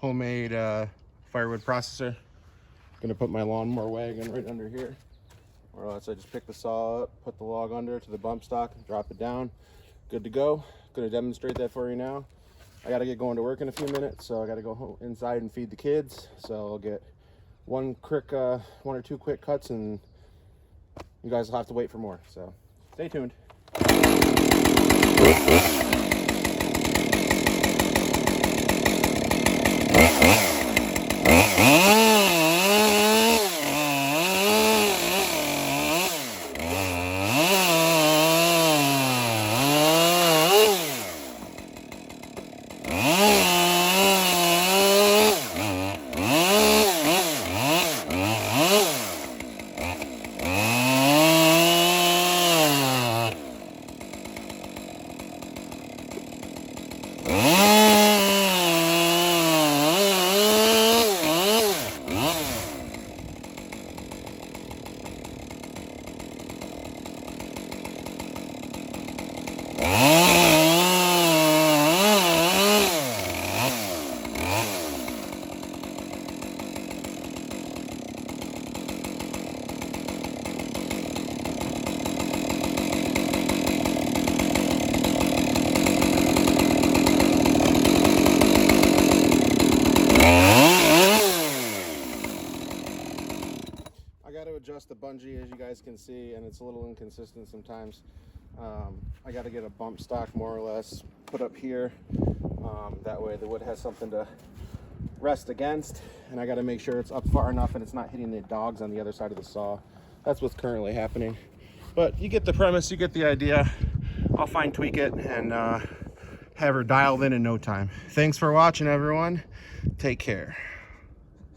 homemade firewood processor. Gonna put my lawnmower wagon right under here, or else I just pick the saw up, put the log under to the bump stock, drop it down. Good to go. Gonna demonstrate that for you now. I gotta get going to work in a few minutes, so I gotta go inside and feed the kids. So I'll get one or two quick cuts, and you guys will have to wait for more. So stay tuned. I got to adjust the bungee, as you guys can see, and it's a little inconsistent sometimes. I got to get a bump stock more or less put up here. That way the wood has something to rest against, and I got to make sure it's up far enough and it's not hitting the dogs on the other side of the saw. That's what's currently happening. But you get the premise, you get the idea. I'll fine tweak it and have her dialed in no time. Thanks for watching, everyone. Take care.